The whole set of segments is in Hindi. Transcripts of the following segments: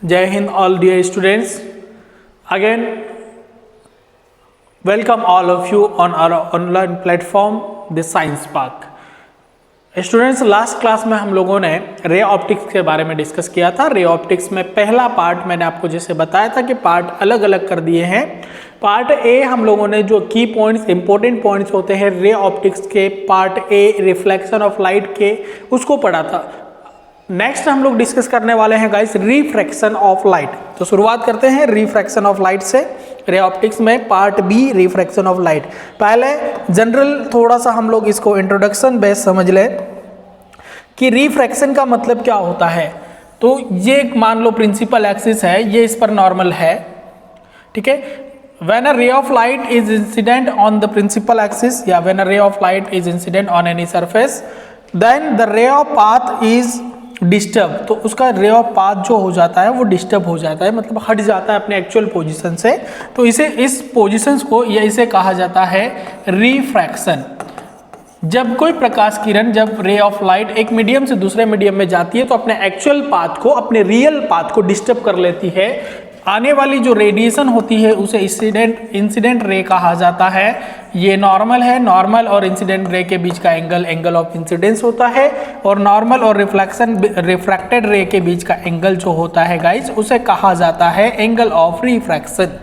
Jai Hind, all dear students. Again, welcome all of you on our online platform, the Science Park. Students, last class में हम लोगों ने रे ऑप्टिक्स के बारे में डिस्कस किया था। रे ऑप्टिक्स में पहला पार्ट मैंने आपको जैसे बताया था कि पार्ट अलग अलग कर दिए हैं। पार्ट ए हम लोगों ने जो की पॉइंट्स, इंपॉर्टेंट पॉइंट्स होते हैं रे ऑप्टिक्स के, part a reflection of light के, उसको पढ़ा था। नेक्स्ट हम लोग डिस्कस करने वाले हैं गाइस रिफ्रैक्शन ऑफ लाइट। तो शुरुआत करते हैं रिफ्रैक्शन ऑफ लाइट से। रे ऑप्टिक्स में part B refraction of light. पहले जनरल थोड़ा सा हम लोग इसको इंट्रोडक्शन बेस समझ ले कि रिफ्रैक्शन का मतलब क्या होता है। तो ये मान लो प्रिंसिपल एक्सिस है, ये इस पर नॉर्मल है, ठीक है। When a ray of light is incident on the principal axis, या when a ray of light is incident on any surface, then the ray of path is disturb. तो उसका रे ऑफ पाथ जो हो जाता है वो डिस्टर्ब हो जाता है, मतलब हट जाता है अपने एक्चुअल पोजीशन से। तो इसे, इस पोजीशंस को या इसे कहा जाता है रिफ्रैक्शन। जब कोई प्रकाश किरण, जब रे ऑफ लाइट एक मीडियम से दूसरे मीडियम में जाती है तो अपने एक्चुअल पाथ को, अपने रियल पाथ को डिस्टर्ब कर लेती है। आने वाली जो रेडिएशन होती है उसे इंसिडेंट रे कहा जाता है। ये नॉर्मल है, नॉर्मल और इंसिडेंट रे के बीच का एंगल ऑफ इंसिडेंस होता है, और नॉर्मल और रिफ्रैक्टेड रे के बीच का एंगल जो होता है गाइस उसे कहा जाता है एंगल ऑफ रिफ्रैक्शन,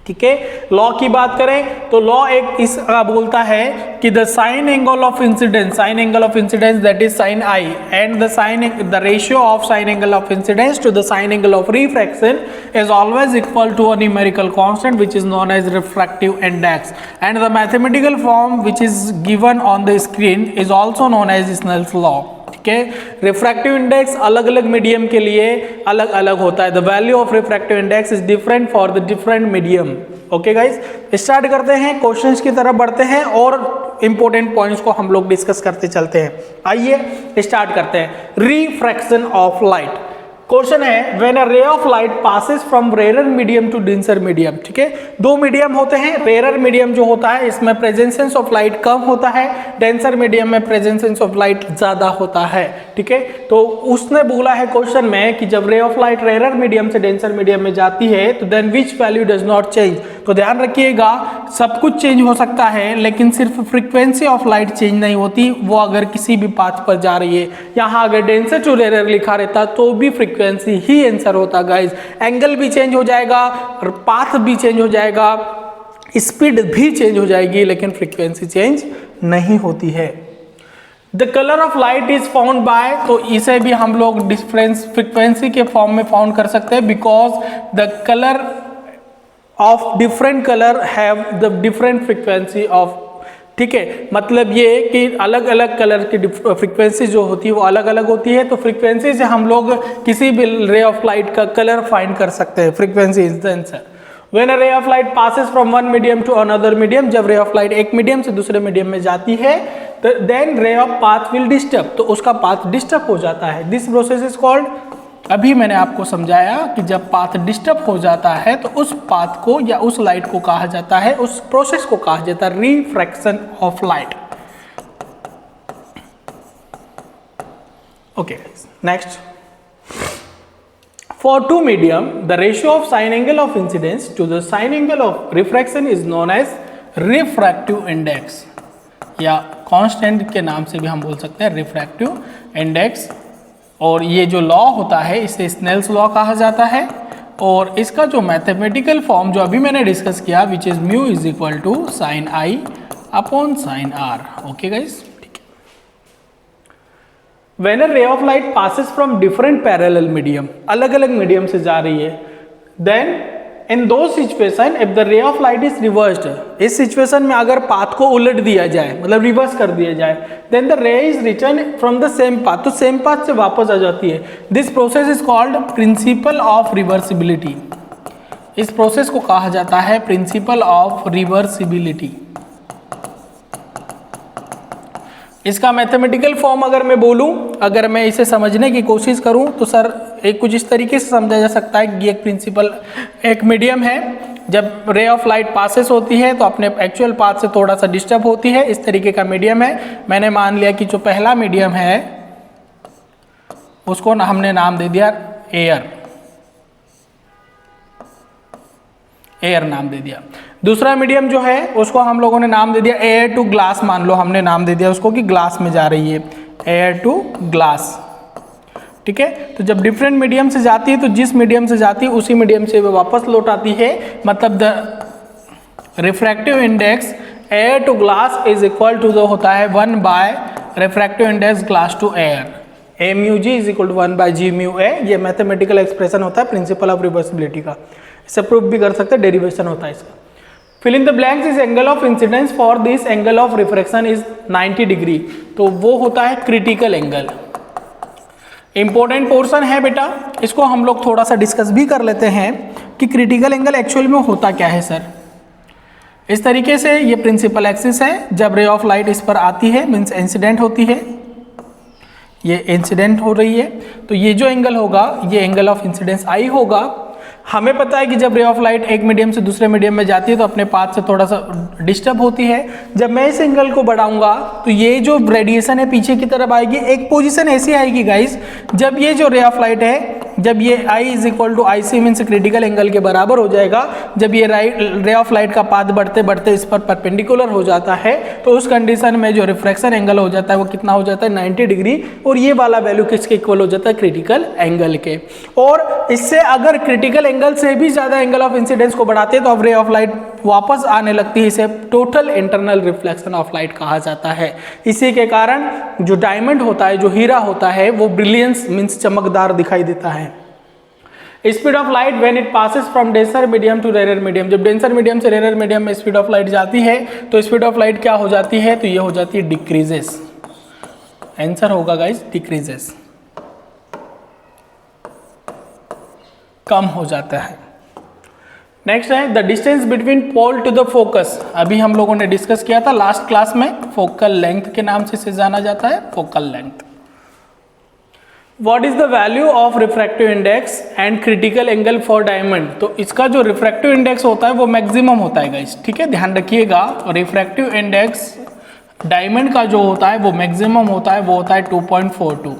ठीक है। लॉ की बात करें तो लॉ एक इस बोलता है कि the sine angle of incidence that is sine I, and the ratio of sine angle of incidence to the sine angle of refraction is always equal to a numerical constant which is known as refractive index, and the mathematical form which is given on the screen is also known as Snell's law, ठीक है। रिफ्रैक्टिव इंडेक्स अलग अलग मीडियम के लिए अलग अलग होता है। The value of refractive index is different for the different medium. Okay guys, start करते हैं, क्वेश्चंस की तरफ बढ़ते हैं और इंपॉर्टेंट पॉइंट्स को हम लोग डिस्कस करते चलते हैं। आइए स्टार्ट करते हैं। Refraction of light. क्वेश्चन है when a ray of light passes from rare medium to denser medium, ठीक है। दो मीडियम होते हैं। रेयर मीडियम जो होता है इसमें प्रेजेंस ऑफ लाइट कम होता है, डेंसर मीडियम में प्रेजेंस ऑफ लाइट ज्यादा होता है, ठीक है। तो उसने बोला है क्वेश्चन में कि जब ray of light rare medium से डेंसर मीडियम में जाती है तो then which value does not change. तो ध्यान रखिएगा, सब कुछ चेंज हो सकता है लेकिन सिर्फ फ्रीक्वेंसी ऑफ लाइट चेंज नहीं होती, वो अगर किसी भी पाथ पर जा रही है। यहाँ अगर डेंसर टू रेयर लिखा रहता तो भी फ्रीक्वेंसी ही आंसर होता गाइस। एंगल भी चेंज हो जाएगा, पाथ भी चेंज हो जाएगा, स्पीड भी चेंज हो जाएगी, लेकिन फ्रीक्वेंसी चेंज नहीं होती है। The colour of light is found by, तो इसे भी हम लोग डिफरेंस फ्रीक्वेंसी के फॉर्म में फाउंड कर सकते हैं, because the colour of different colour have the different frequency of, ठीक है। मतलब ये कि अलग अलग कलर की फ्रीक्वेंसी जो होती है वो अलग अलग होती है। तो फ्रीक्वेंसी से हम लोग किसी भी रे ऑफ लाइट का कलर फाइंड कर सकते हैं। Frequency is the answer. When a ray of light passes from one medium to another medium, जब रे ऑफ लाइट एक मीडियम से दूसरे मीडियम में जाती है तो then ray of path will disturb, तो उसका पाथ डिस्टर्ब हो जाता है। दिस प्रोसेस इज कॉल्ड, अभी मैंने आपको समझाया कि जब पाथ डिस्टर्ब हो जाता है तो उस पाथ को या उस लाइट को कहा जाता है, उस प्रोसेस को कहा जाता है refraction of light. Okay, next. For two medium, the ratio of sine angle of incidence to the sine angle of refraction is known as refractive index, या कांस्टेंट के नाम से भी हम बोल सकते हैं रिफ्रैक्टिव इंडेक्स। और ये जो लॉ होता है इसे स्नेल्स लॉ कहा जाता है, और इसका जो मैथमेटिकल फॉर्म जो अभी मैंने डिस्कस किया which is mu is equal to sine I upon sine R. Okay guys, When a ray of light passes from different parallel medium, अलग अलग मीडियम से जा रही है, then in those situation if the ray of light is reversed, इस सिचुएशन में अगर पाथ को उलट दिया जाए, मतलब रिवर्स कर दिया जाए, then the ray is returned from the same path, तो सेम पाथ से वापस आ जाती है। This process is called principle of reversibility। इस प्रोसेस को कहा जाता है प्रिंसिपल ऑफ रिवर्सिबिलिटी। इसका मैथमेटिकल फॉर्म अगर मैं बोलूं, अगर मैं इसे समझने की कोशिश करूं तो सर एक कुछ इस तरीके से समझा जा सकता है कि एक प्रिंसिपल, एक मीडियम है, जब रे ऑफ लाइट पासेस होती है तो अपने एक्चुअल पाथ से थोड़ा सा डिस्टर्ब होती है, इस तरीके का मीडियम है। मैंने मान लिया कि जो पहला मीडियम है उसको हमने नाम दे दिया एयर, एयर नाम दे दिया। दूसरा मीडियम जो है उसको हम लोगों ने नाम दे दिया एयर टू ग्लास, मान लो हमने नाम दे दिया उसको कि ग्लास में जा रही है, एयर टू ग्लास। ठीक है, तो जब डिफरेंट मीडियम से जाती है तो जिस मीडियम से जाती है उसी मीडियम से वो वापस लौट आती है, मतलब the refractive index air to glass is equal to जो होता है 1 by refractive index glass to air, a mu g is equal to 1 by g mu a. ये मैथमेटिकल एक्सप्रेशन होता है प्रिंसिपल ऑफ रिवर्सिबिलिटी का, इसे प्रूफ भी कर सकते हैं, डेरिवेशन होता है इसका। Fill in the blanks is angle of incidence for this angle of refraction is 90 degree, तो वो होता है क्रिटिकल एंगल। इंपॉर्टेंट पोर्शन है बेटा, इसको हम लोग थोड़ा सा डिस्कस भी कर लेते हैं कि क्रिटिकल एंगल एक्चुअल में होता क्या है सर। इस तरीके से ये प्रिंसिपल एक्सिस है, जब रे ऑफ लाइट इस पर आती है मीन्स इंसिडेंट होती है, ये इंसिडेंट हो रही है, तो ये जो एंगल होगा ये एंगल ऑफ इंसिडेंस आई होगा। हमें पता है कि जब रे ऑफ लाइट एक मीडियम से दूसरे मीडियम में जाती है तो अपने पाथ से थोड़ा सा डिस्टर्ब होती है। जब मैं इस एंगल को बढ़ाऊंगा तो ये जो रेडिएशन है पीछे की तरफ आएगी, एक पोजीशन ऐसी आएगी गाइस, जब ये जो रे ऑफ लाइट है, जब ये I is equal to I C means critical angle के बराबर हो जाएगा, जब ये रे ऑफ लाइट का पाथ बढ़ते बढ़ते इस पर परपेंडिकुलर हो जाता है तो उस कंडीशन में जो रिफ्रैक्शन एंगल हो जाता है वो कितना हो जाता है 90 डिग्री, और ये वाला वैल्यू किसके इक्वल हो जाता है क्रिटिकल एंगल के। और इससे अगर क्रिटिकल एंगल से भी ज्यादा एंगल ऑफ इंसिडेंस को बढ़ाते हैं तो अब रे ऑफ लाइट वापस आने लगती है, इसे total internal reflection of light कहा जाता है। इसी के कारण जो डायमंड होता है, जो हीरा होता है, वो ब्रिलियंस मीन्स चमकदार दिखाई देता है। Speed of light when it passes from denser medium to rare medium, जब डेंसर मीडियम से रेयर मीडियम में स्पीड ऑफ लाइट जाती है तो स्पीड ऑफ लाइट क्या हो जाती है, तो ये हो जाती है डिक्रीजेस। आंसर होगा गाइस डिक्रीजेस, कम हो जाता है। नेक्स्ट है the distance between pole to the focus, अभी हम लोगों ने डिस्कस किया था लास्ट क्लास में, फोकल लेंथ के नाम से इसे जाना जाता है, focal length. What is the value of refractive index and critical angle for diamond, तो इसका जो रिफ्रैक्टिव इंडेक्स होता है वो मैक्सिमम होता है गाइस, ठीक है, ध्यान रखिएगा। रिफ्रैक्टिव इंडेक्स डायमंड का जो होता है वो मैक्सिमम होता है, वो होता है 2.42,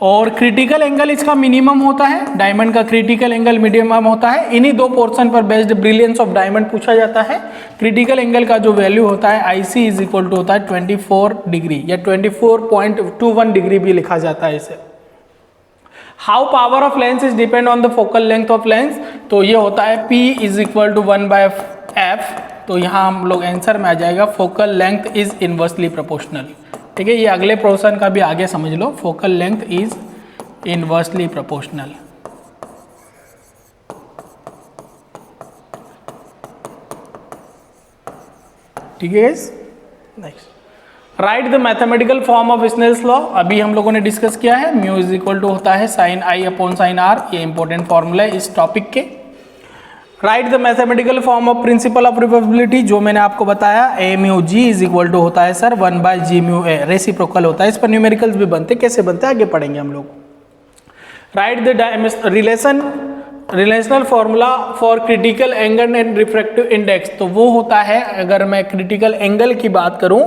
और क्रिटिकल एंगल इसका मिनिमम होता है, डायमंड का क्रिटिकल एंगल मिनिमम होता है। इन्हीं दो पोर्शन पर बेस्ड ब्रिलियंस ऑफ डायमंड पूछा जाता है। क्रिटिकल एंगल का जो वैल्यू होता है IC इज इक्वल टू होता है 24 डिग्री या 24.21 डिग्री भी लिखा जाता है इसे। How power of lens is depend on the focal length of lens, तो ये होता है P is equal to 1/f, तो यहाँ हम लोग आंसर में आ जाएगा focal length is inversely proportional. ठीक है, ये अगले प्रोपोर्शन का भी आगे समझ लो, focal length is inversely proportional. ठीक है, next write the mathematical form of Snell's law, अभी हम लोगों ने डिस्कस किया है, म्यू इज इक्वल टू होता है sin I upon sin R, ये इंपॉर्टेंट फॉर्मूला है इस टॉपिक के। Write the mathematical form of principle of reversibility, जो मैंने आपको बताया, a mu g is equal to होता है sir 1 by g mu a, reciprocal होता है, इस पर न्यूमेरिकल्स भी बनते, कैसे बनते हैं आगे पढ़ेंगे हम लोग। Right the relational formula for critical angle and refractive index, तो वो होता है, अगर मैं क्रिटिकल एंगल की बात करूं,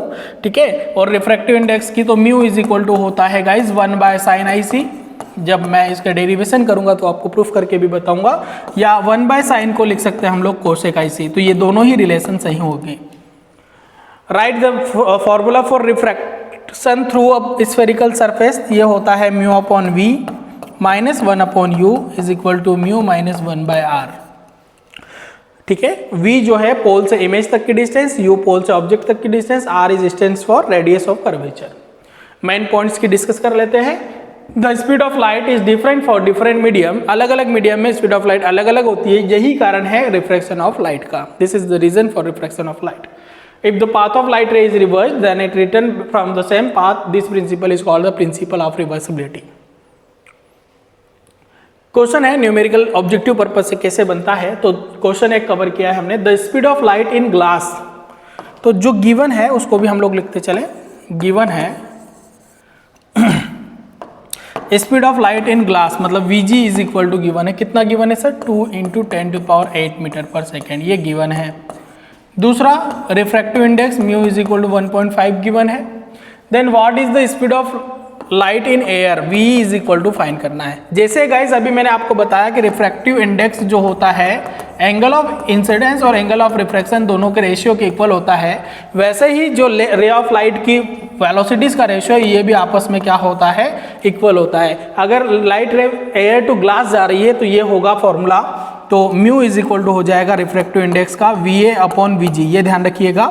ठीक है, और रिफ्रैक्टिव इंडेक्स की, तो म्यू इज इक्वल टू होता है गाइज 1 बाय साइन IC। जब मैं इसका डेरिवेशन करूंगा तो आपको प्रूफ करके भी बताऊंगा, या 1 बाय साइन को लिख सकते हैं हम लोग कोसेक IC, तो ये दोनों ही रिलेशन सही होगी। Write the formula for refraction through a spherical surface, ये होता है mu upon V minus 1 upon U is equal to mu minus 1 by R. ठीक है, v जो है पोल से इमेज तक की डिस्टेंस, u पोल से ऑब्जेक्ट तक की distance, r is distance for radius of curvature. Main points की डिस्कस कर लेते हैं। The speed of light is different for different medium, अलग अलग मीडियम में स्पीड ऑफ लाइट अलग अलग होती है, यही कारण है रिफ्रैक्शन ऑफ लाइट का। This is the reason for refraction of light. If the path of light ray is reverse then it return from the same path, this principle is called the principle of reversibility. Question है न्यूमेरिकल ऑब्जेक्टिव पर्पज से कैसे बनता है, तो क्वेश्चन एक कवर किया है हमने, the speed of light in glass, तो जो गिवन है उसको भी हम लोग लिखते चले। गिवन है speed of light in glass, मतलब Vg is equal to given है, कितना गिवन है सर, 2 × 10⁸ मीटर पर सेकेंड, ये गिवन है। दूसरा refractive index mu is equal to 1.5 given है। Then what is the speed of light in air V is equal to find करना है। जैसे गाइज अभी मैंने आपको बताया कि रिफ्रैक्टिव इंडेक्स जो होता है एंगल ऑफ इंसिडेंस और एंगल ऑफ रिफ्रैक्शन दोनों के रेशियो के इक्वल होता है, वैसे ही जो रे ऑफ लाइट की वेलोसिटीज का रेशियो है ये भी आपस में क्या होता है, इक्वल होता है। अगर लाइट रे एयर टू ग्लास जा रही है तो ये होगा फॉर्मूला, तो म्यू इज इक्वल टू हो जाएगा रिफ्रैक्टिव इंडेक्स का VA अपॉन VG, ये ध्यान रखिएगा।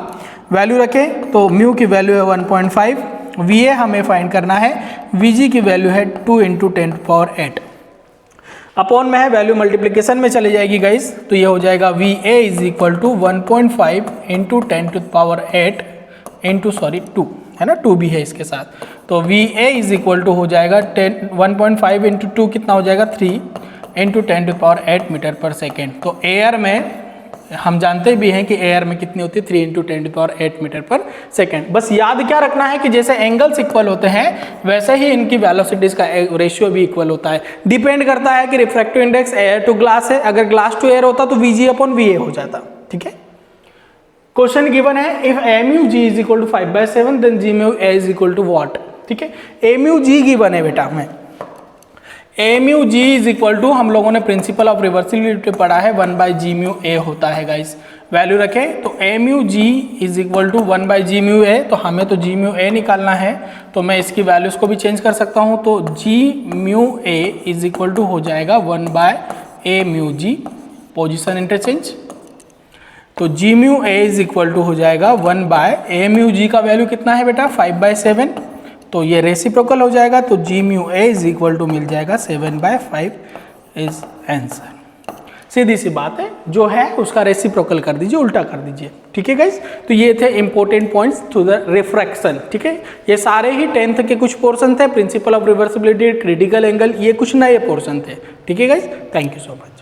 वैल्यू रखें तो म्यू की वैल्यू है 1.5, VA हमें फाइंड करना है, VG की वैल्यू है 2 × 10⁸। अपॉन में है, वैल्यू मल्टीप्लिकेशन में चली जाएगी गाइस, तो ये हो जाएगा VA इज इक्वल टू 1.5 × 10⁸ 2 है ना, 2 भी है इसके साथ, तो VA इज इक्वल टू हो जाएगा 1.5 × 2 कितना हो जाएगा 3 × 10⁸ मीटर पर सेकेंड। तो एयर में हम जानते भी हैं कि एयर में कितनी होती है 3 × 10⁸ मीटर पर सेकेंड। बस याद क्या रखना है कि जैसे एंगल्स इक्वल होते हैं वैसे ही इनकी वेलोसिटीज का रेशियो भी इक्वल होता है। डिपेंड करता है कि refractive index air to glass है, अगर ग्लास टू एयर होता तो VG अपॉन VA हो जाता। ठीक है, क्वेश्चन गिवन है if MUG is equal to 5/7 then GMUA is equal to what. ठीक है, MUG गिवन है बेटा हमें, MUG इज इक्वल टू हम लोगों ने प्रिंसिपल ऑफ रिवर्सिबिलिटी पढ़ा है 1/GMUA होता है गाइस। वैल्यू रखें तो MUG is equal to 1/GMUA, तो हमें तो GMUA निकालना है, तो मैं इसकी वैल्यूज को भी चेंज कर सकता हूं, तो GMUA इज इक्वल टू हो जाएगा 1/AMUG, पोजिशन इंटरचेंज, तो GMUA इज इक्वल टू हो जाएगा 1/AMUG का वैल्यू कितना है बेटा 5/7, तो ये रेसिप्रोकल हो जाएगा, तो GMUA इज इक्वल टू मिल जाएगा 7/5 इज आंसर। सीधी सी बात है, जो है उसका रेसिप्रोकल कर दीजिए, उल्टा कर दीजिए। ठीक है गाइस, तो ये थे important points to the refraction. ठीक है, ये सारे ही 10th के कुछ पोर्शन थे, principal of reversibility, critical angle, ये कुछ नए पोर्शन थे। ठीक है guys, thank you so much.